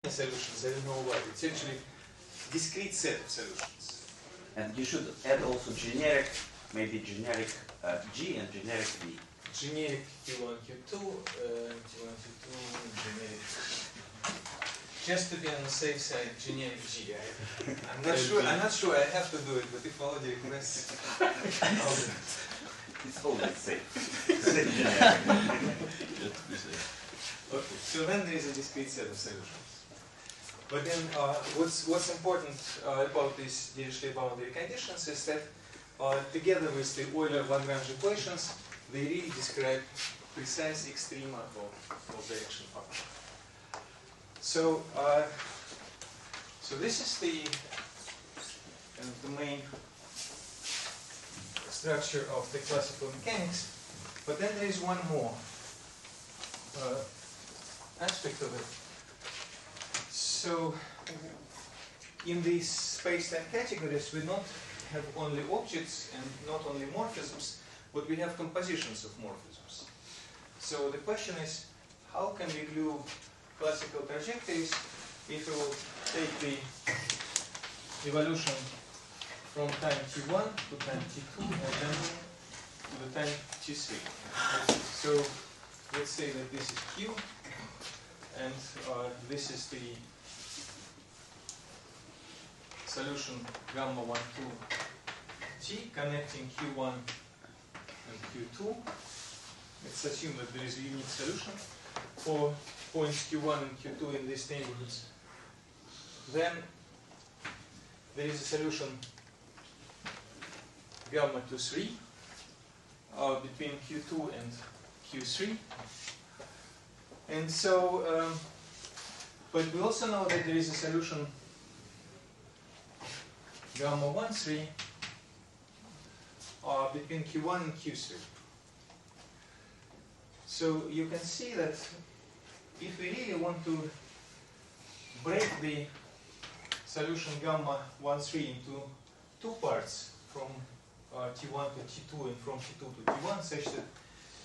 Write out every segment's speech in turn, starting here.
many solutions, I don't know why. It's actually a discrete set of solutions. And you should add also generic, maybe generic G and generic V. Generic Q1, Q2, Q1, Q2, generic. Just to be on the safe side, generic G. I'm not sure I have to do it, but if Volodya requests, I'll do it. It's always safe. Say generic. Okay, so then there is a discrete set of solutions. But then what's important about these Dirichlet boundary conditions is that together with the Euler-Lagrange equations, they really describe precise extrema of the action function. So, so this is the main structure of the classical mechanics. But then there is one more aspect of it. So, in these space-time categories, we not have only objects and not only morphisms, but we have compositions of morphisms. So the question is, how can we glue classical trajectories if we will take the evolution from time t1 to time t2 and then to the time t3. So let's say that this is q, and this is the solution gamma 1, 2, t connecting q1 and q2. Let's assume that there is a unique solution for points q1 and q2 in these neighborhoods. Then there is a solution gamma 2, 3 between q2 and q3. And so, but we also know that there is a solution gamma 1, 3 between q1 and q3. So you can see that if we really want to break the solution gamma 1, 3 into two parts from t1 to t2 and from t2 to t1, such that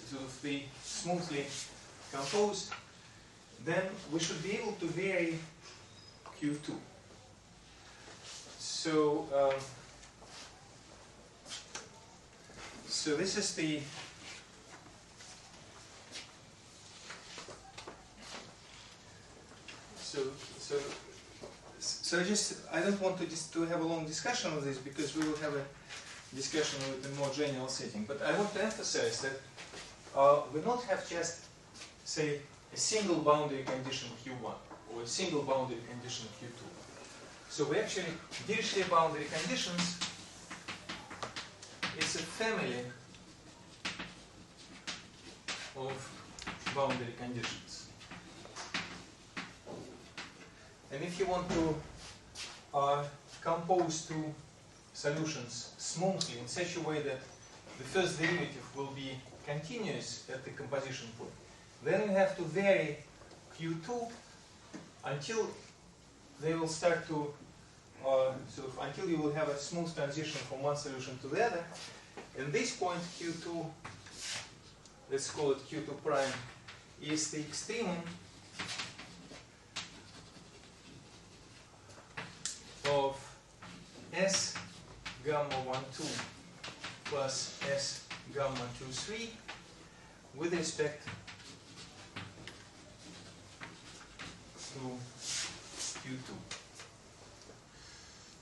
it will be smoothly composed, then we should be able to vary q2. So, so this is the I don't want to have a long discussion of this, because we will have a discussion with a more general setting. But I want to emphasize that we not have just, say, a single boundary condition Q1 or a single boundary condition Q2. So we actually, Dirichlet boundary conditions is a family of boundary conditions. And if you want to compose two solutions smoothly in such a way that the first derivative will be continuous at the composition point, then you have to vary Q2 until they will start to, until you will have a smooth transition from one solution to the other. And this point Q2, let's call it Q2 prime, is the extremum of S gamma 1, 2 plus S gamma 2, 3 with respect to Q2.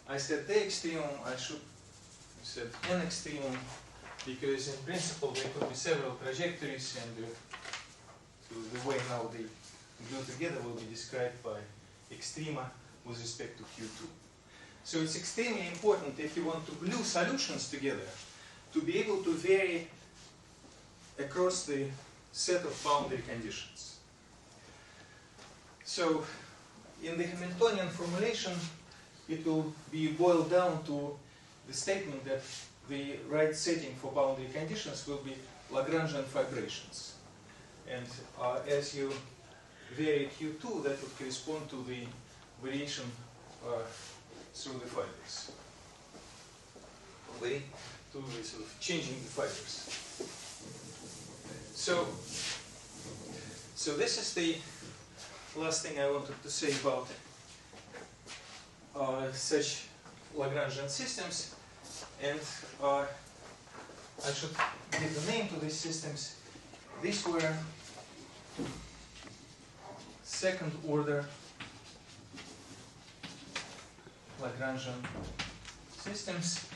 I said the extremum, I should have said n extremum, because in principle there could be several trajectories, and so the way how they glue together will be described by extrema with respect to Q2. So it's extremely important, if you want to glue solutions together, to be able to vary across the set of boundary conditions. So in the Hamiltonian formulation, it will be boiled down to the statement that the right setting for boundary conditions will be Lagrangian fibrations. And as you vary Q2, that would correspond to the variation through the fibers. To the sort of changing the fibers. So this is the last thing I wanted to say about such Lagrangian systems, and I should give a name to these systems. These were second order Lagrangian systems.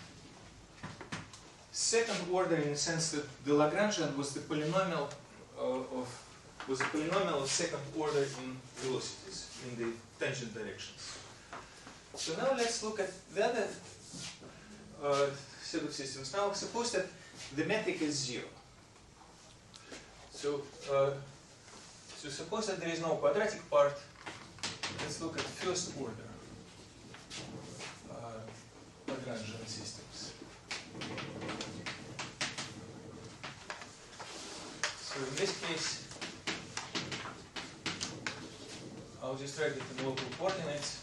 Second order in the sense that the Lagrangian was the polynomial of second order in velocities, in the tangent directions. So now let's look at the other set of systems. Now suppose that the metric is 0. So, so suppose that there is no quadratic part. Let's look at first order Lagrangian systems. So in this case, I'll just write it in local coordinates.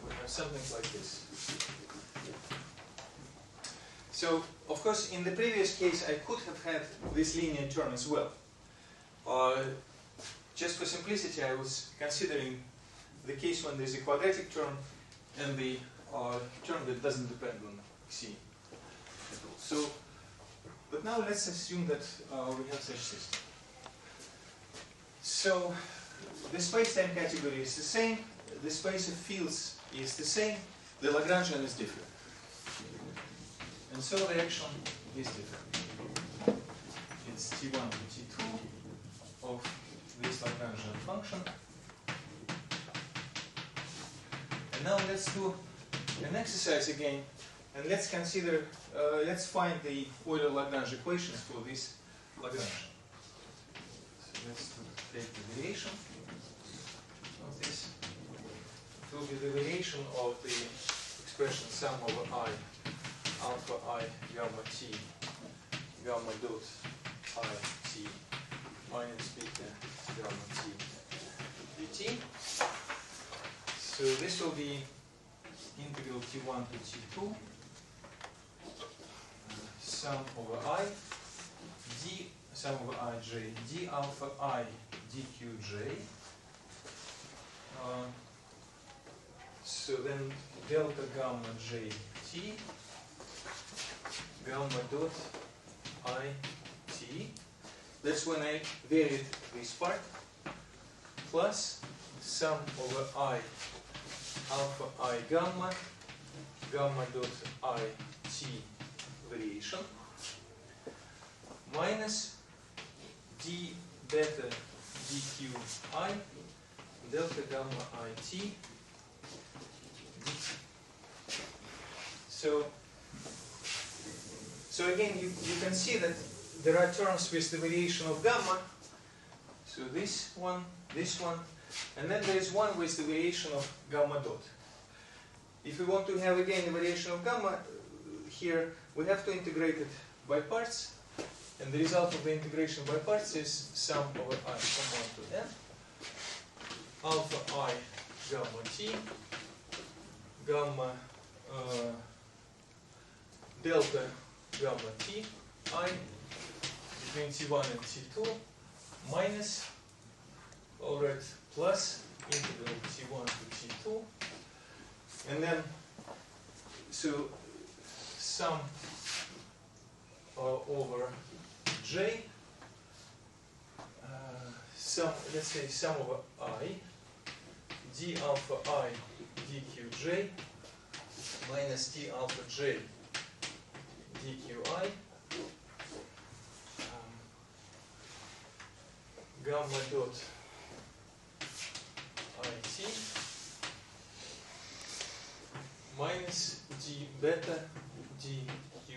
We have something like this. So, of course, in the previous case, I could have had this linear term as well. Just for simplicity, I was considering the case when there's a quadratic term and the term that doesn't depend on C at all. So, but now let's assume that we have such system. So, the space-time category is the same, the space of fields is the same, the Lagrangian is different. And so the action is different. It's T1 to T2 of this Lagrangian function. And now let's do an exercise again, and let's consider, let's find the Euler-Lagrange equations for this Lagrangian. So let's take the variation of this. It will be the variation of the expression sum over I, alpha I, gamma T, gamma dot I T, minus beta, gamma T, dt. So this will be integral T1 to T2, sum over I, d, sum over ij, d alpha I, dqj. So then delta gamma j t, gamma dot I t. That's when I varied this part, plus sum over I, alpha I gamma, gamma dot I t variation, minus d beta dq I, delta gamma I t dt. So again, you can see that there are terms with the variation of gamma. So this one, and then there is one with the variation of gamma dot. If we want to have again the variation of gamma here, we have to integrate it by parts, and the result of the integration by parts is sum over I from 1 to n, alpha I gamma t, gamma delta gamma t I between T1 and T2 minus, alright, plus integral T1 to T2, and then so sum over j, let's say sum over I, d alpha I dqj minus d alpha j dqi, gamma dot it minus d beta dq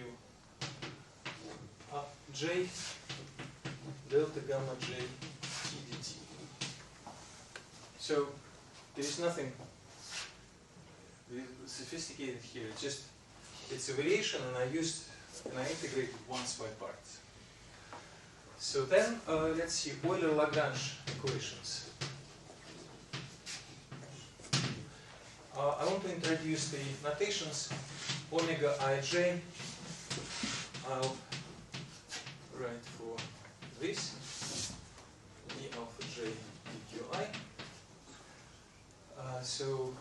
j delta gamma j t dt. So there is nothing sophisticated here. It's a variation, and I integrated once by parts. So then let's see Euler-Lagrange equations. I want to introduce the notations. Omega ij, I'll write for this d alpha j dqi. So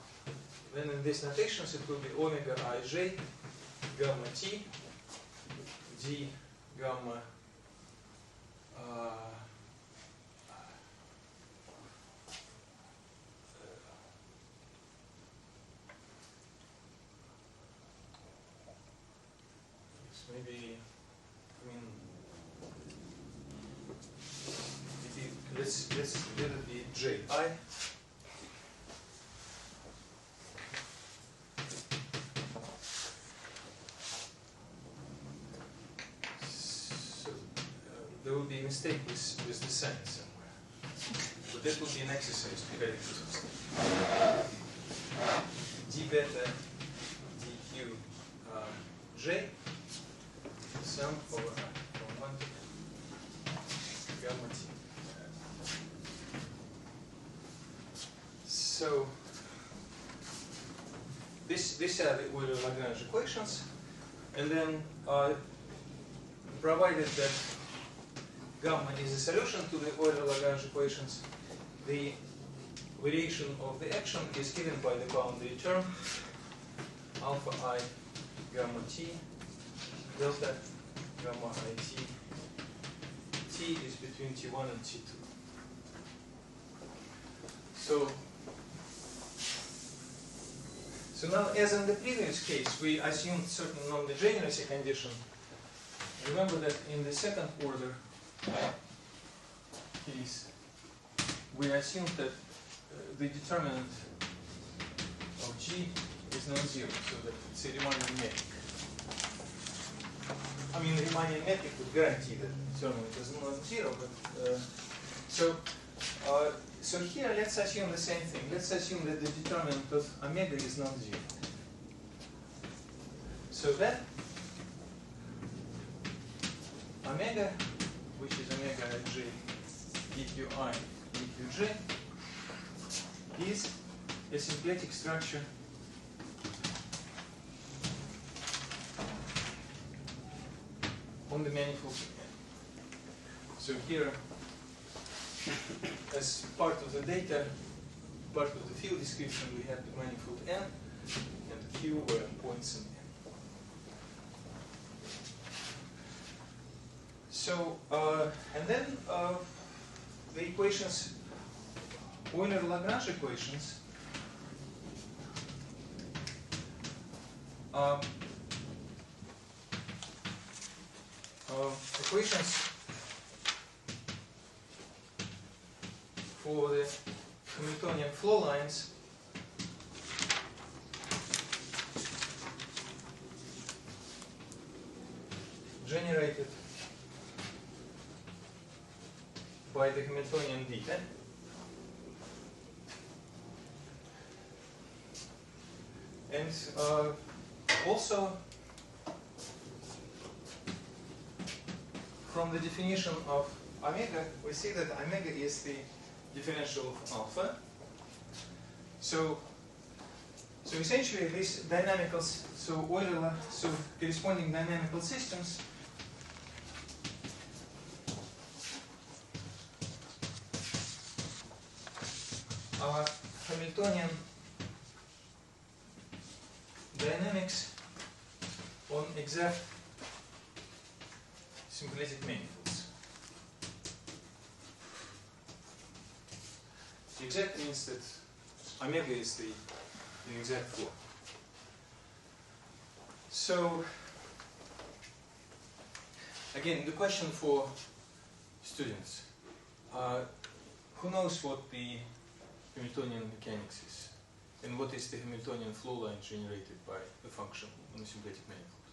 then in these notations it will be omega ij gamma t d gamma maybe, I mean, let's let it be ji. So there will be a mistake with the sign somewhere. So that will be an exercise to correct this mistake. D beta dq j sum over from 1 gamma t. So these are the Euler-Lagrange equations, and then provided that gamma is a solution to the Euler-Lagrange equations, the variation of the action is given by the boundary term alpha I gamma t delta gamma I t. T is between T1 and T2. So now, as in the previous case, we assumed certain non-degeneracy condition. Remember that in the second order case, we assumed that the determinant of G is non-zero, so that it's a Riemannian metric. I mean, Riemannian metric would guarantee that the determinant is non-zero, but so here let's assume the same thing. Let's assume that the determinant of omega is non-zero. So that omega, which is omega ij dqi dqj, is a symplectic structure on the manifold N. So here, as part of the data, part of the field description, we have the manifold N and Q were points in N. So, and then the equations, Euler-Lagrange equations, equations for the Hamiltonian flow lines generated by the Hamiltonian data. And also from the definition of omega, we see that omega is the differential of alpha. So essentially these dynamical, so corresponding dynamical systems are Hamiltonian dynamics on exact symplectic manifolds. Exact means that omega is the exact form. So again, the question for students: who knows what the Hamiltonian mechanics is, and what is the Hamiltonian flow line generated by a function on a symplectic manifold?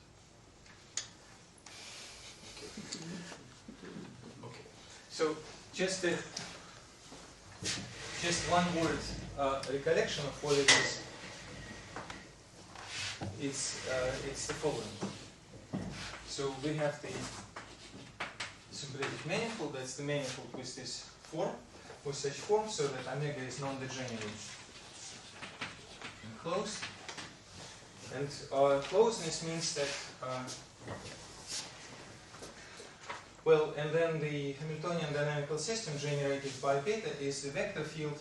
Okay. So just one word recollection of what it is. It's the following. So we have the symplectic manifold. That's the manifold with this form, with such form, so that omega is non-degenerate and closed. And closeness means that Well, and then the Hamiltonian dynamical system generated by beta is the vector field,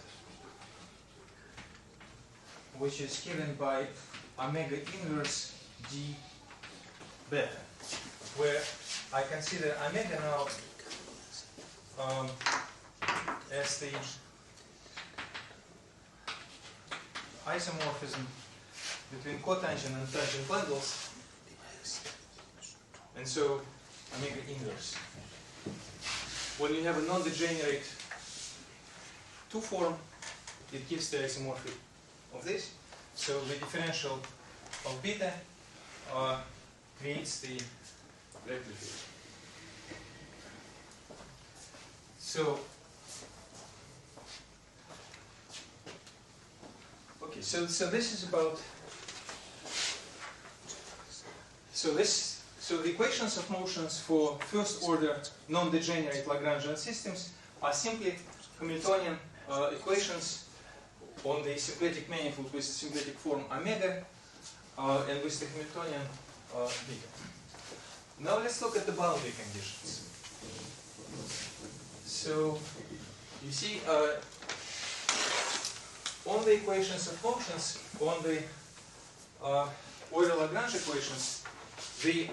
which is given by omega inverse d beta, where I consider omega now as the isomorphism between cotangent and tangent bundles, and so omega inverse. When you have a non-degenerate 2 form, it gives the isomorphic of this. So the differential of beta creates the vector field. So, okay, so this is about. So the equations of motions for first order non-degenerate Lagrangian systems are simply Hamiltonian equations on the symplectic manifold with the symplectic form omega and with the Hamiltonian beta. Now let's look at the boundary conditions. So you see on the equations of motions, on the Euler-Lagrange equations, the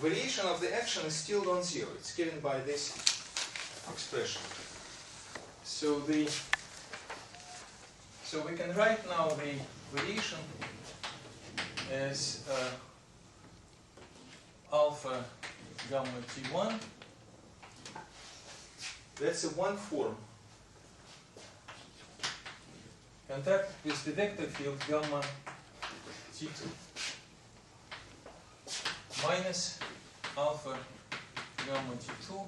variation of the action is still non-zero. It's given by this expression. So we can write now the variation as alpha gamma t1. That's a one form contact with the vector field gamma t2 minus alpha gamma t2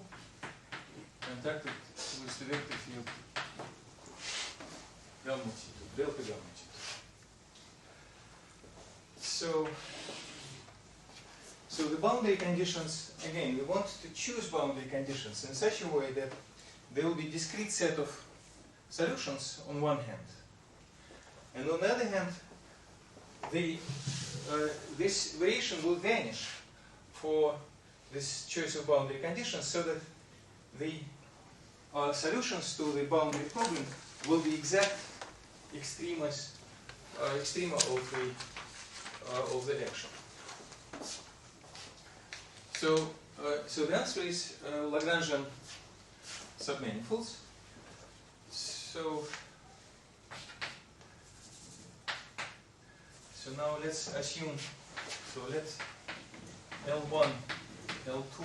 contacted with the vector field gamma t2, delta gamma t2. So the boundary conditions, again, we want to choose boundary conditions in such a way that there will be discrete set of solutions on one hand, and on the other hand, this variation will vanish for this choice of boundary conditions, so that the solutions to the boundary problem will be exact extrema of the action. So the answer is Lagrangian submanifolds. So now let's assume, so let L1, L2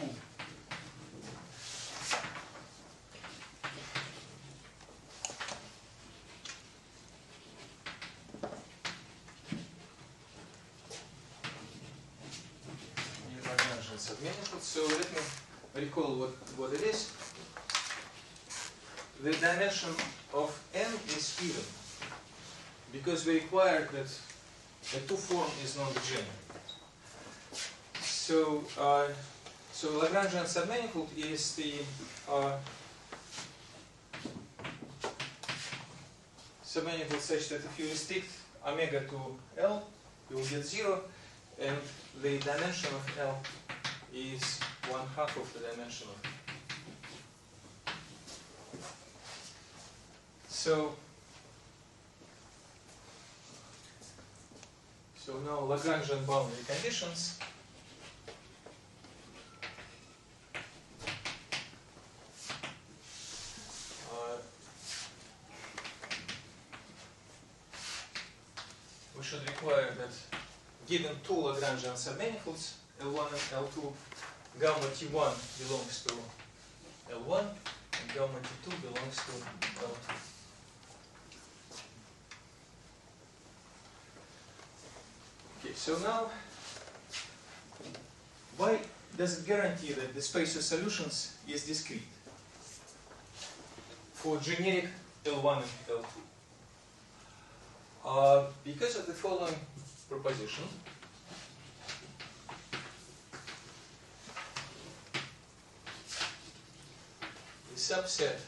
Lagrangian submanifolds. So let me recall what it is. The dimension of n is even, because we require that the 2 form is non-degenerate. So Lagrangian submanifold is the submanifold such that if you restrict omega to L, you will get 0, and the dimension of L is 1/2 of the dimension of. So now Lagrangian boundary conditions. We should require that given 2 Lagrangian submanifolds, L1 and L2, gamma T1 belongs to L1 and gamma T2 belongs to L2. Okay, so now, why does it guarantee that the space of solutions is discrete for generic L1 and L2? Because of the following proposition. The subset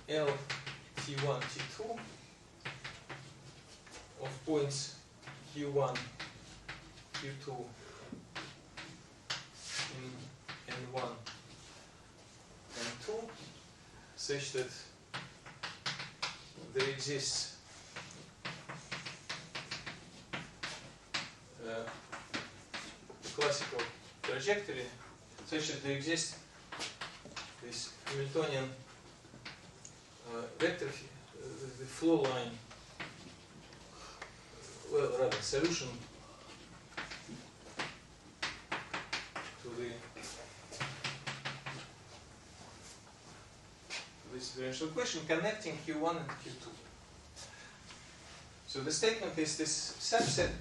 L T1, T2 of points Q1, Q2 in N1 and 2 such that there exists a classical trajectory such that there exists this Hamiltonian vector, the flow line, well, rather solution to this differential equation connecting Q1 and Q2. So the statement is this subset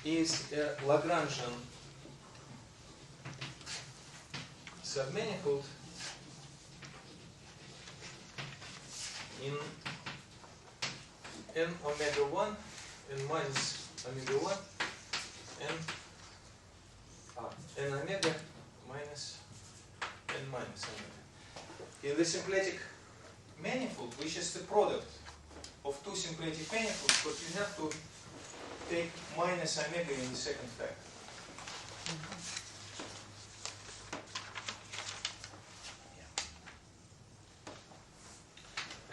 is a Lagrangian submanifold in n omega 1 n minus omega 1 and n omega minus n minus omega. In the symplectic manifold, which is the product of two symplectic manifolds, but you have to take minus omega in the second factor.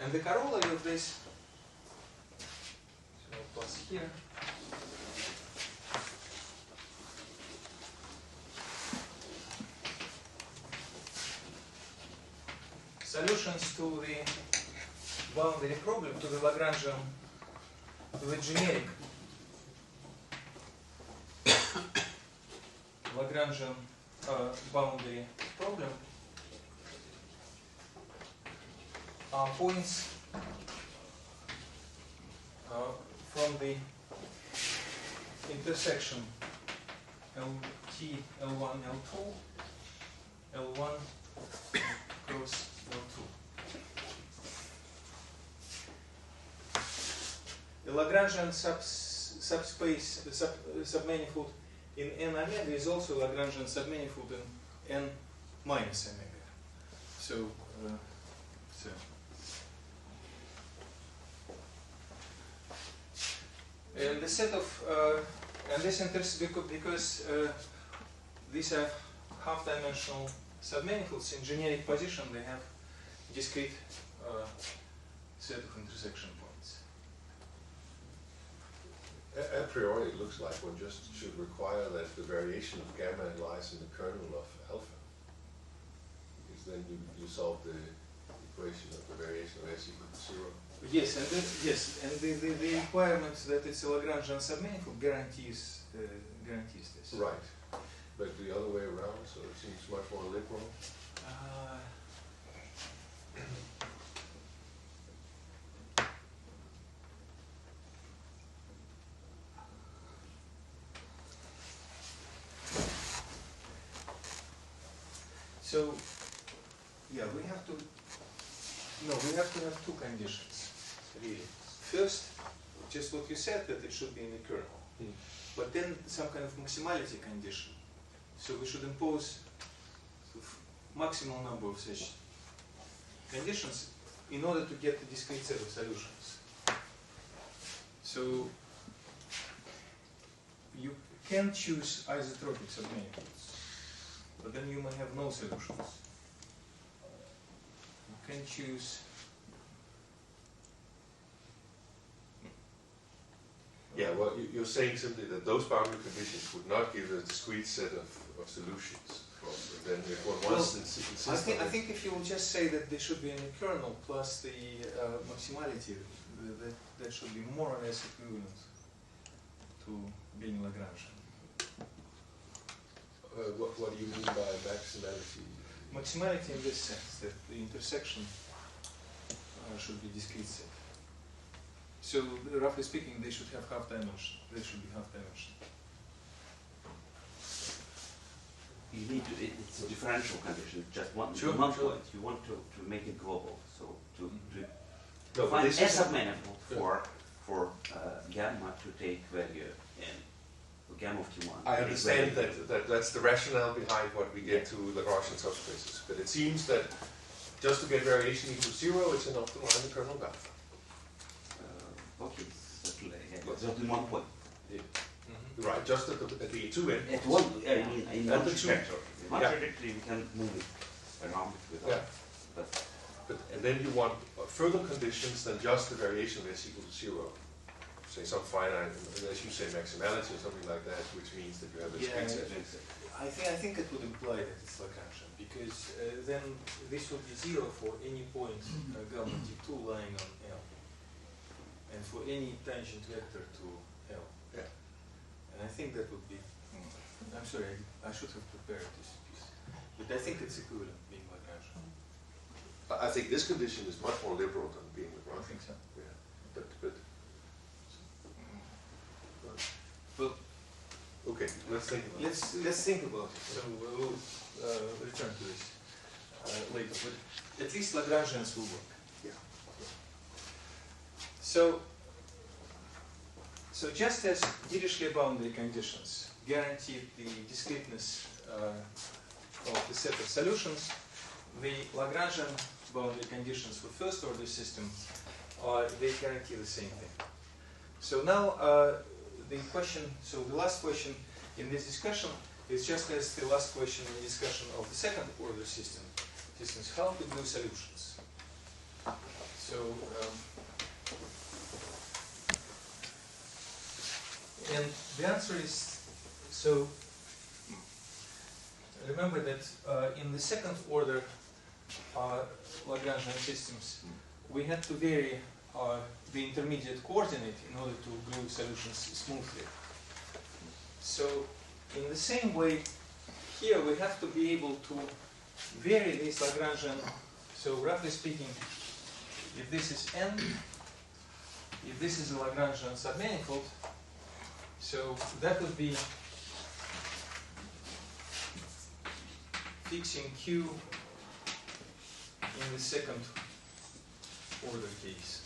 And the corollary of this, so I'll pass here. Solutions to the boundary problem, to the Lagrangian, to the generic Lagrangian boundary problem are points from the intersection LT, L1, L2, L1 cross L2. The Lagrangian subspace, submanifold in n omega is also Lagrangian submanifold in n minus omega. So, and the set of and this because these are half-dimensional submanifolds in generic position, they have discrete set of intersection points. A priori, it looks like one just should require that the variation of gamma lies in the kernel of alpha, because then you solve the equation of the variation of S equal to 0. Yes, and the requirement that it's a Lagrangian submanifold guarantees this. Right, but the other way around, so it seems much more liberal. So, yeah, we have to have two conditions, really. First, just what you said, that it should be in the kernel. But then some kind of maximality condition. So we should impose maximal number of such conditions in order to get the discrete set of solutions. So you can choose isotropic submanifolds, but then you may have no solutions. You can choose. Yeah, well, you're saying simply that those boundary conditions would not give a discrete set of solutions. Then if one wants to insist I think if you will just say that they should be in the kernel plus the maximality, that should be more or less equivalent to being Lagrangian. What do you mean by maximality? Maximality in this sense, that the intersection should be discrete set. So, roughly speaking, they should have half dimension. They should be half dimension. You need to, it's a differential condition, just one Sure. point. You want to make it global. So to No, find this a is submanifold for gamma to take value in gamma of T1. I understand that's the rationale behind what we get to Lagrangian subspaces, but it seems that just to get variation equal to 0, it's enough to line the kernel of alpha. Okay, certainly. Yeah, just in one point. Yeah. Right, just at the two end. At one, in one At the two- trajectory. In one Yeah. trajectory, we can move it around without. Yeah. But And then you want further conditions than just the variation of s equal to 0. Say some finite, as you say, maximality or something like that, which means that you have a Yeah, discrete set. I think it would imply that it's Lagrangian, because then this would be 0 for any point gamma T2 lying on L, and for any tangent vector to L. Yeah. And I think that would be, I'm sorry, I should have prepared this piece, but I think it's equivalent being Lagrangian. I think this condition is much more liberal than being I Lagrangian. think so. Yeah, but Well, okay, let's think about it. let's think about it. So we'll return to this later. But at least Lagrangians will work. Yeah. So just as Dirichlet boundary conditions guaranteed the discreteness of the set of solutions, the Lagrangian boundary conditions for first order system they guarantee the same thing. So now the last question in this discussion is just as the last question in the discussion of the second order systems, how to glue solutions. So, and the answer is, so remember that in the second order Lagrangian systems, we had to vary the intermediate coordinate in order to glue solutions smoothly. So in the same way, here we have to be able to vary this Lagrangian. So roughly speaking, if this is n, if this is a Lagrangian submanifold, so that would be fixing Q in the second order case.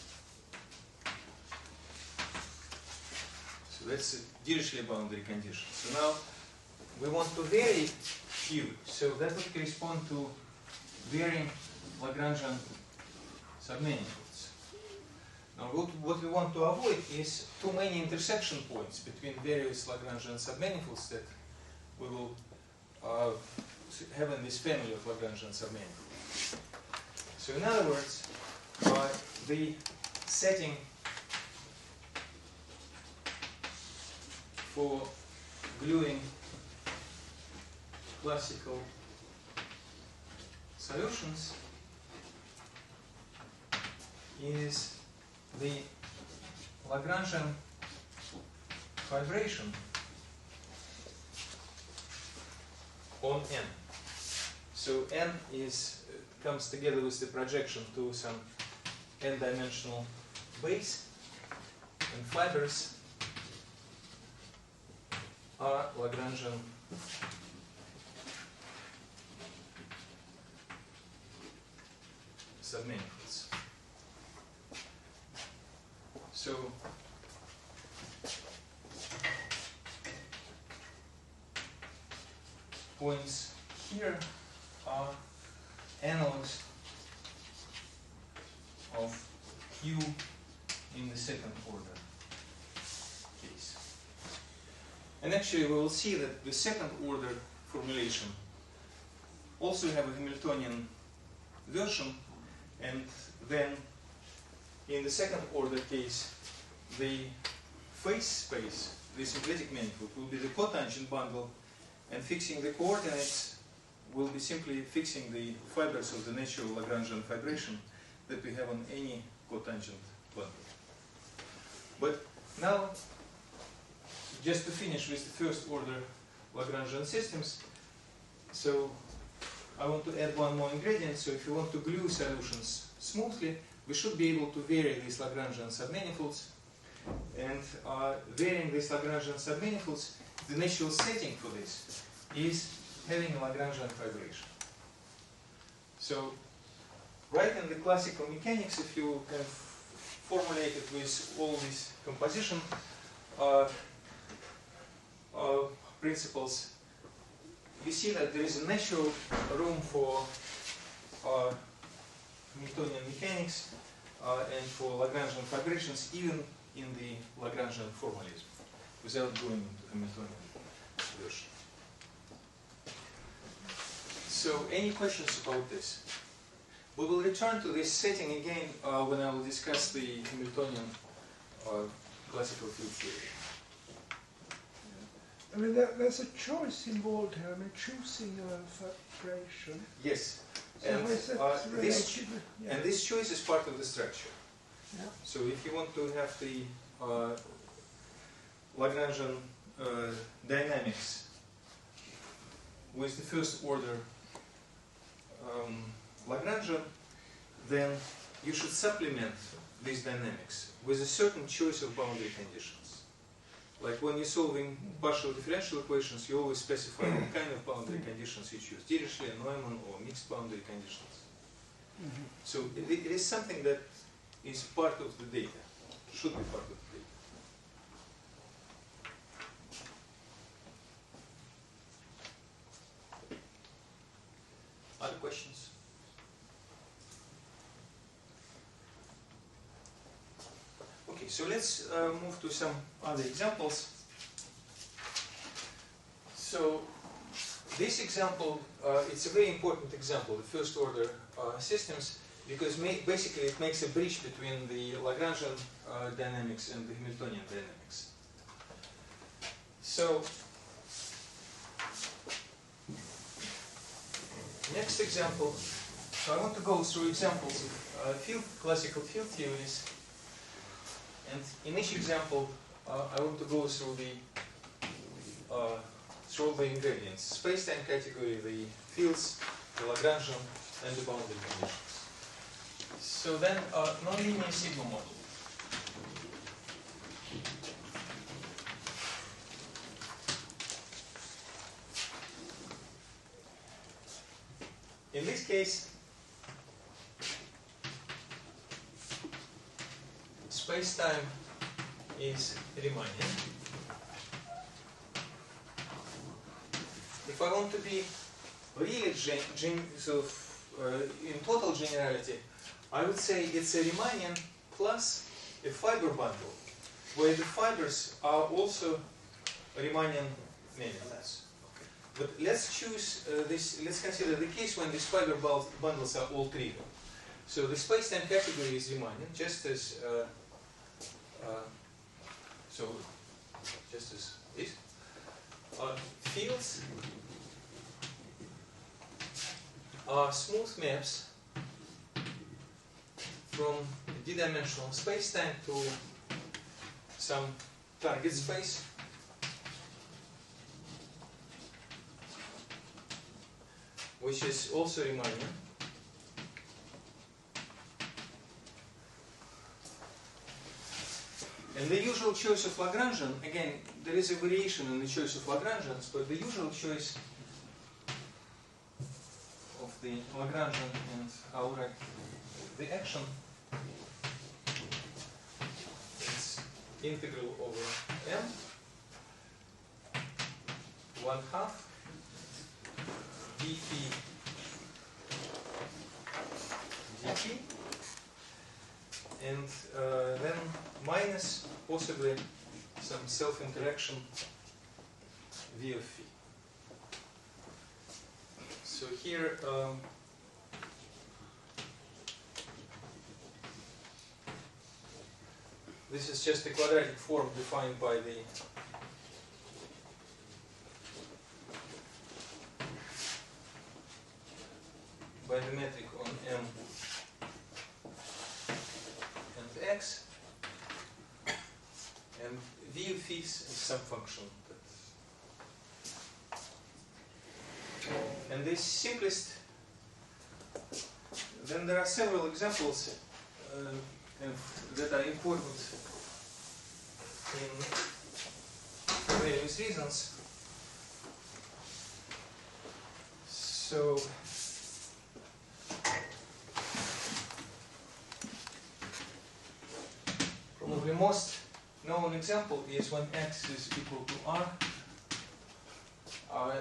So that's a Dirichlet boundary condition. So now we want to vary Q. So that would correspond to varying Lagrangian submanifolds. Now what we want to avoid is too many intersection points between various Lagrangian submanifolds that we will have in this family of Lagrangian submanifolds. So in other words, the setting for gluing classical solutions is the Lagrangian vibration on n. So n comes together with the projection to some n-dimensional base, and fibers are Lagrangian submanifolds. So points here are analogs of Q in the second order case. And actually we will see that the second order formulation also have a Hamiltonian version, and then in the second order case the phase space, the symplectic manifold, will be the cotangent bundle, and fixing the coordinates will be simply fixing the fibers of the natural Lagrangian vibration that we have on any cotangent bundle. But now, just to finish with the first order Lagrangian systems, so I want to add one more ingredient. So if you want to glue solutions smoothly, we should be able to vary these Lagrangian submanifolds. And varying these Lagrangian submanifolds, the natural setting for this is having a Lagrangian vibration. So, right in the classical mechanics, if you kind of formulate it with all these composition principles, you see that there is a natural room for Newtonian mechanics and for Lagrangian vibrations, even in the Lagrangian formalism, without going into Hamiltonian version. So, any questions about this? We will return to this setting again when I will discuss the Hamiltonian classical field theory. I mean, there's a choice involved here. I mean, choosing a factoration. Yes. So And, how is that related? and this choice is part of the structure. Yeah. So if you want to have the Lagrangian dynamics with the first order Lagrangian, then you should supplement these dynamics with a certain choice of boundary conditions. Like when you're solving partial differential equations, you always specify what kind of boundary conditions you choose. Dirichlet, Neumann, or mixed boundary conditions. Mm-hmm. So it is something that is part of the data, should be part of the data. Other questions? Okay, so let's move to some other examples. So this example, it's a very important example, the first order systems, because basically it makes a bridge between the Lagrangian dynamics and the Hamiltonian dynamics. So next example, so I want to go through examples of classical field theories. And in each example, I want to go through through the ingredients: space-time category, the fields, the Lagrangian, and the boundary conditions. So then, nonlinear sigma model. In this case, space-time is Riemannian. If I want to be really in total generality, I would say it's a Riemannian plus a fiber bundle, where the fibers are also Riemannian manifolds. But let's choose this. Let's consider the case when these fiber bundles are all trivial. So the space-time category is Riemannian, just as this. Fields are smooth maps from d-dimensional space-time to some target space. Which is also Riemannian. And the usual choice of Lagrangian, again, there is a variation in the choice of Lagrangians, but the usual choice of the Lagrangian, and I'll write the action, is integral over m, 1/2 dp dt, and then minus possibly some self-interaction v of phi. So here this is just a quadratic form defined by the metric on m and x, and v of phi is some function. And this simplest, then there are several examples that are important for various reasons. So probably most known example is when x is equal to r.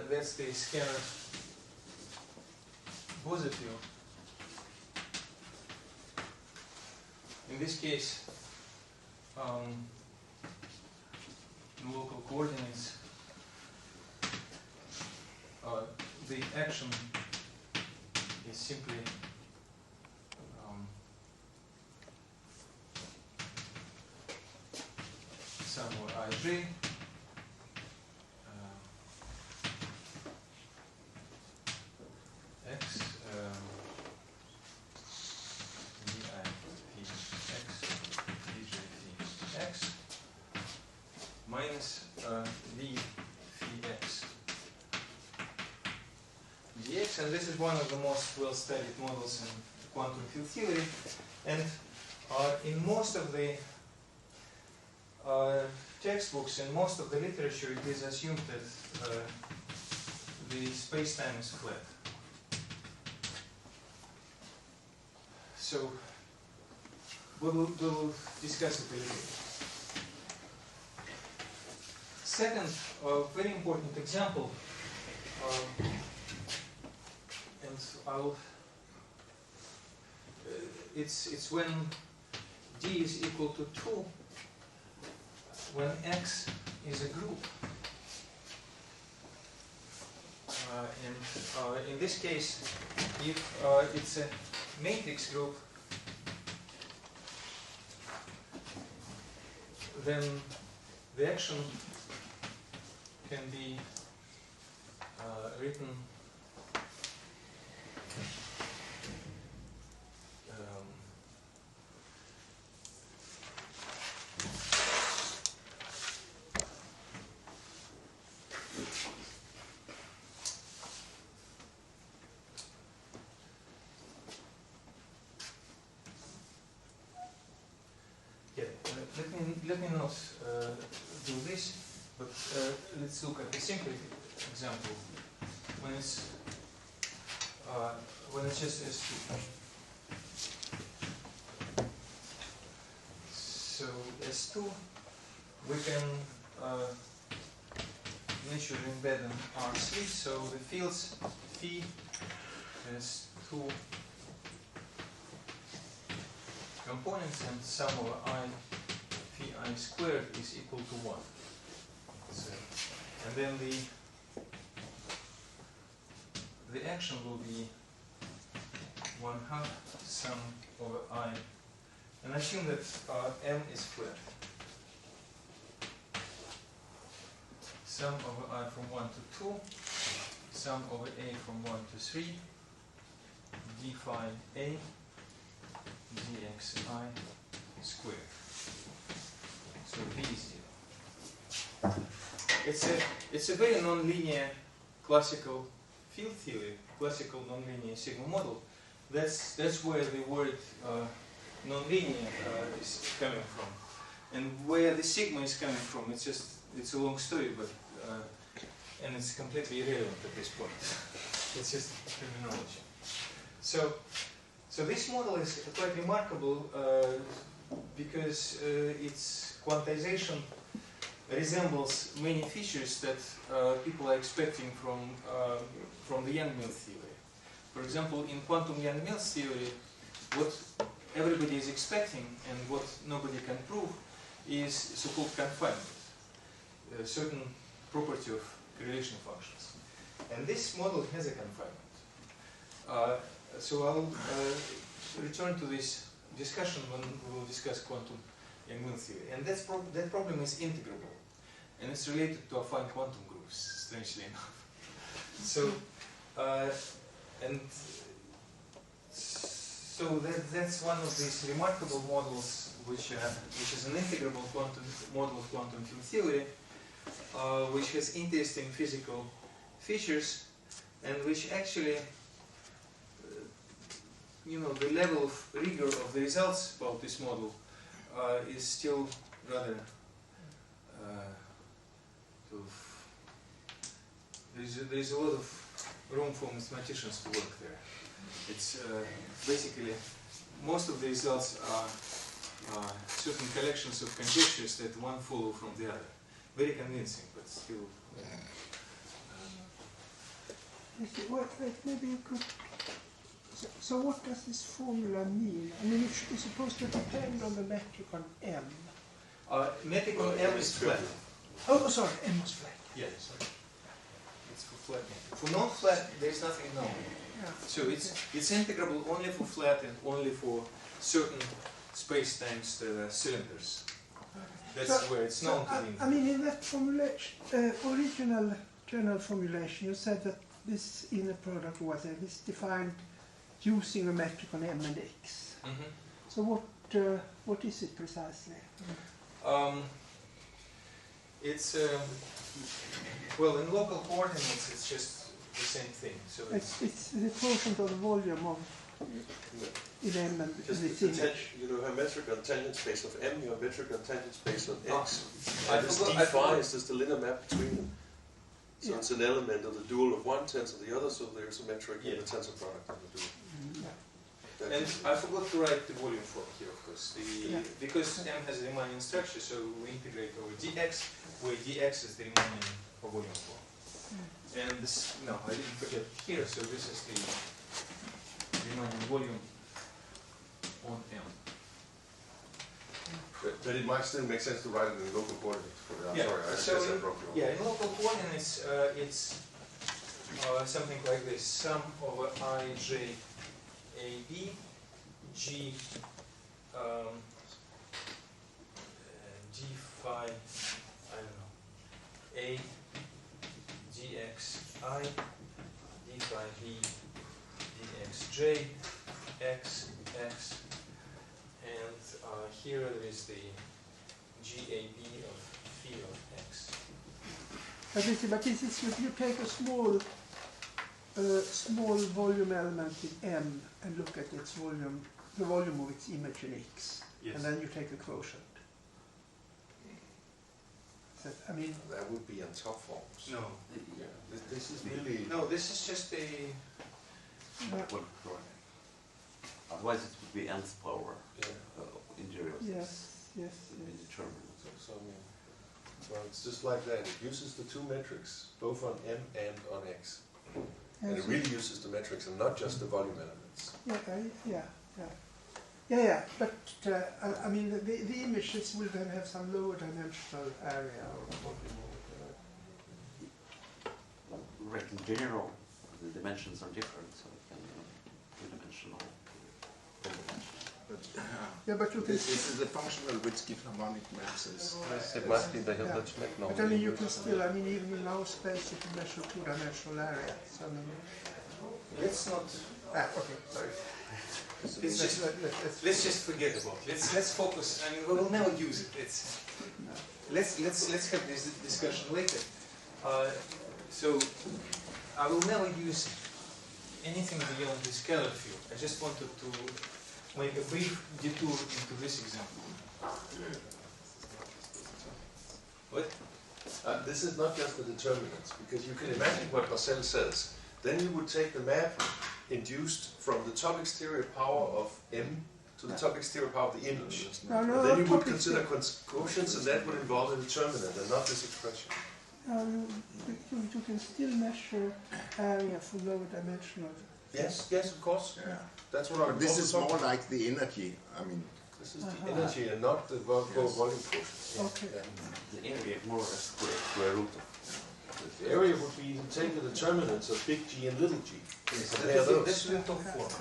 That's the scalar positive. In this case, the local coordinates the action is simply sum over ij x vi phi x dj phi x minus v phi x dx, and this is one of the most well-studied models in quantum field theory, and in most of the textbooks, in most of the literature, it is assumed that the space-time is flat. So we'll discuss it a little bit. Second, very important example, and it's when d is equal to 2, when x is a group. And in this case, if it's a matrix group, then the action can be written let me not do this, but let's look at a simple example when it's just S2. So S2, we can naturally embed in R3. So the fields phi has 2 components, and sum over I phi I squared is equal to 1. So, and then the action will be 1/2 sum over I, and assume that M is flat. Sum over I from 1 to 2, sum over A from 1 to 3, d phi A dxi squared. So v is 0. It's a very nonlinear classical field theory, classical nonlinear sigma model. That's where the word nonlinear is coming from, and where the sigma is coming from. It's a long story, but and it's completely irrelevant at this point. It's just terminology. So this model is quite remarkable because its quantization resembles many features that people are expecting from the Yang-Mills theory. For example, in quantum Yang-Mills theory, what everybody is expecting and what nobody can prove is so-called confinement, a certain property of correlation functions. And this model has a confinement. So I'll return to this discussion when we will discuss quantum Yang-Mills theory. And that problem is integrable. And it's related to affine quantum groups, strangely enough. So, that's one of these remarkable models, which is an integrable quantum model of quantum field theory, which has interesting physical features, and which actually, the level of rigor of the results about this model is still rather there's a lot of room for mathematicians to work there. It's basically most of the results are certain collections of conjectures that one follow from the other. Very convincing, but still. Maybe you could. So what does this formula mean? I mean, it's supposed to depend on the metric on M. Metric on M is flat. Oh, sorry, M is flat. Yeah, sorry. It's flat M. For non-flat, there is nothing known. Yeah. So it's integrable only for flat and only for certain space-times cylinders. That's where it's known to be. I mean, in that formulation, original general formulation, you said that this inner product or whatever is defined using a metric on M and X. Mhm. So what is it precisely? It's well, in local coordinates, it's just the same thing. So It's the quotient of the volume of in M and Because its the image. you have metric on tangent space of M, you have metric on tangent space of X. I And this forgot- d I phi forgot- is just the linear map between them. So Yeah. it's an element of the dual of one tensor of the other, so there's a metric in Yeah. the tensor product of the dual. Yeah. That And is- I forgot to write the volume form here, of course. Yeah. Because M has a Riemannian structure, so we integrate over dx, where dx is the Riemannian volume form. And this, no, I didn't forget here, so this is the Riemannian volume on M. But it might still make sense to write it in local coordinates. I'm Yeah, sorry, I so guess I broke you. Yeah, in local coordinates, it's something like this: sum over ij ab g d phi, I don't know, a dx I d phi b dx j x x, and here there is the gab of phi of x. But this is you take a small volume element in M and look at its volume, the volume of its image in X, Yes. and then you take a quotient. So, I mean, That would be on top forms. No, Yeah, this is really... no, this is just a. Well, otherwise it would be nth power Yeah. in derivatives. yes, yes, Would be yes. determined. So, I mean, well, it's just like that. It uses the two metrics, both on M and on X. And it Yes, really uses the metrics and not just the volume elements. yeah. But I mean, the images will then have some lower dimensional area or volume or whatever. Right, in general, the dimensions are different, so it can be two-dimensional, four-dimensional. Yeah, but you can. This is a functional which gives harmonic maps. It must be the Yeah. Hilbert Schmidt But I mean, you can still. I mean, even in our space, you can measure two-dimensional area. So I mean. Let's not. Okay, sorry. Let's just forget about it. Let's focus. I mean, we will never use it. Let's have this discussion later. So I will never use anything beyond the scalar field. I just wanted to make a brief detour into this example. What? This is not just the determinants, because you can imagine what Marcel says. Then you would take the map induced from the top exterior power of M to the top exterior power of the image. No, And then you would top consider quotients, and that would involve a determinant and not this expression. You can still measure area for lower dimensional. Yes, of course. Yeah. That's what I'm This also is talking more about. like the energy. I mean, This is the energy and not the volume quotient. Okay. Yeah. The area more or less square root of The area would be to take the determinants of big G and little g. And compare those. This is the top form.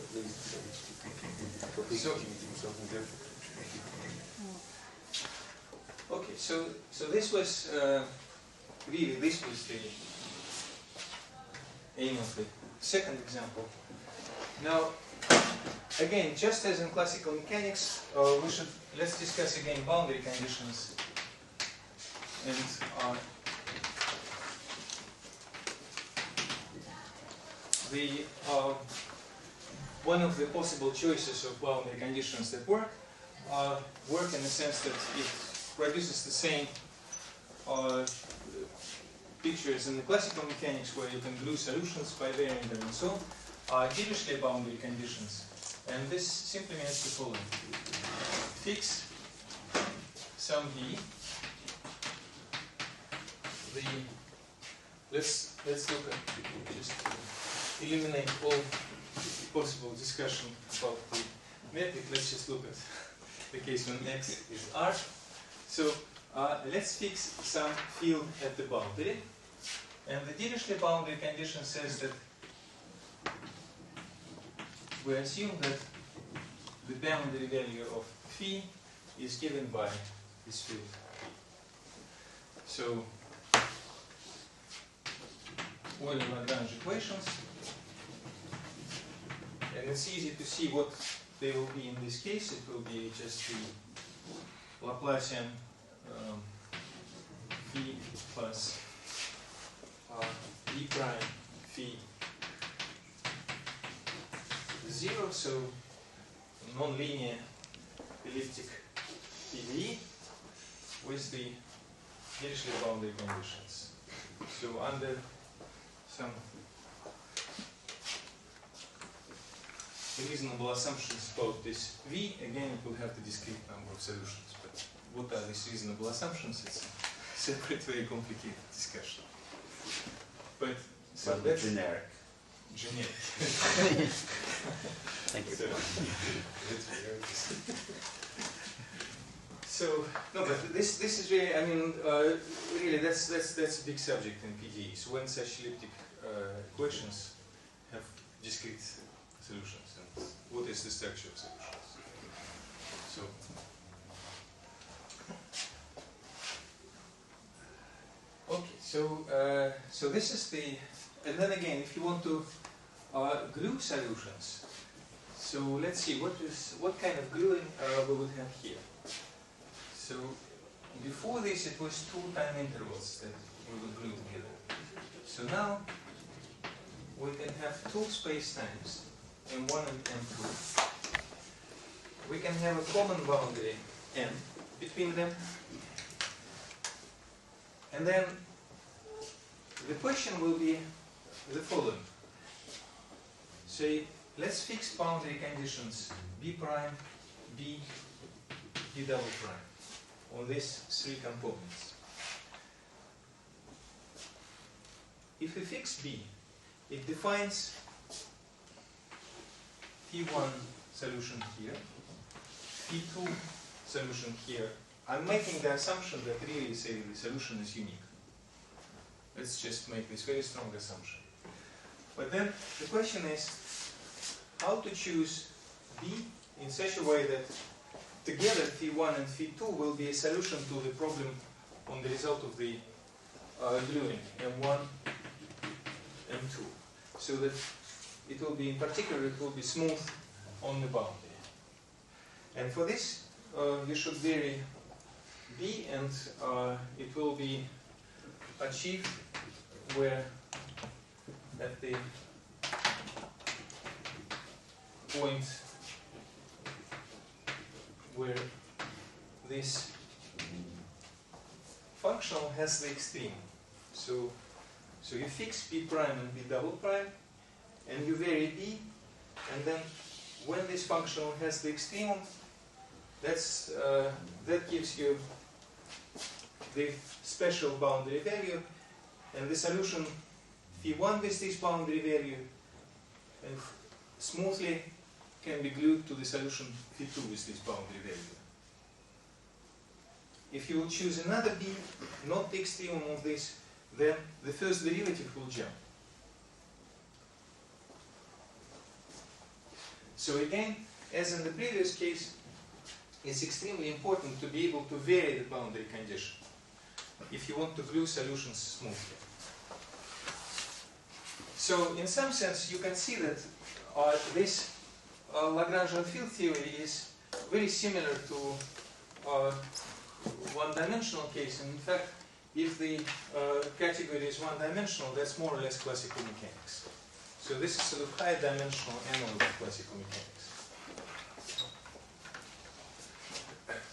At least for big So- G do something different. Okay, so this was really this was the aim of the second example. Now, again, just as in classical mechanics, let's discuss again boundary conditions. And one of the possible choices of boundary conditions that work in the sense that it produces the same pictures in the classical mechanics where you can glue solutions by varying them and so on, Dirichlet boundary conditions. And this simply means the following. Fix some V. Let's look at, just to eliminate all possible discussion about the metric, let's just look at the case when X is R. So let's fix some field at the boundary. And the Dirichlet boundary condition says that we assume that the boundary value of phi is given by this field phi. So, Euler-Lagrange equations, and it's easy to see what they will be in this case. It will be just the Laplacian phi plus d prime phi 0, so non-linear elliptic PDE with the Dirichlet boundary conditions. So under some reasonable assumptions about this V, again it will have the discrete number of solutions. But what are these reasonable assumptions? It's a separate, very complicated discussion. But so But that's generic. generic. Thank you. So, that's very interesting. So no, but this is really, I mean, really that's a big subject in PDE. So when such elliptic equations have discrete solutions, and what is the structure of solutions? So okay, so this is the, and then again, if you want to glue solutions, so let's see what kind of gluing we would have here. So before this, it was 2 time intervals that we would glue together. So now we can have 2 space-times, M1 and M2. We can have a common boundary M between them. And then the question will be the following. Say, let's fix boundary conditions B prime, B, B double prime on these 3 components. If we fix B, it defines T1 solution here, T2 solution here. I'm making the assumption that really, say, the solution is unique. Let's just make this very strong assumption. But then the question is how to choose B in such a way that together Phi1 and Phi2 will be a solution to the problem on the result of the gluing M1, M2. So that it will be, in particular, it will be smooth on the boundary. And for this, you should vary B, and it will be achieved where at the point where this functional has the extreme. So you fix B prime and B double prime, and you vary B, and then when this functional has the extremum, that gives you the special boundary value, and the solution Phi1 with this boundary value and smoothly can be glued to the solution Phi2 with this boundary value. If you will choose another B, not the extremum of this, then the first derivative will jump. So again, as in the previous case, it's extremely important to be able to vary the boundary condition if you want to glue solutions smoothly. So in some sense, you can see that this Lagrangian field theory is very similar to one-dimensional case. And in fact, if the category is one-dimensional, that's more or less classical mechanics. So this is sort of high-dimensional analog of classical mechanics.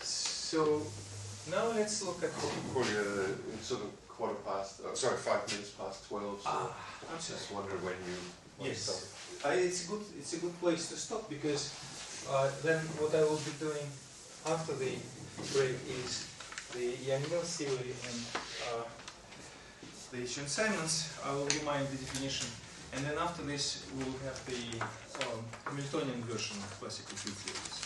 So now let's look at It's sort of 5 minutes past 12. So I'm I sorry. just wonder when you want to stop. It's a good place to stop, because then what I will be doing after the break is the Yang-Mills theory and the Schoen-Simons. I will remind the definition, and then after this we will have the Hamiltonian version of classical field theories.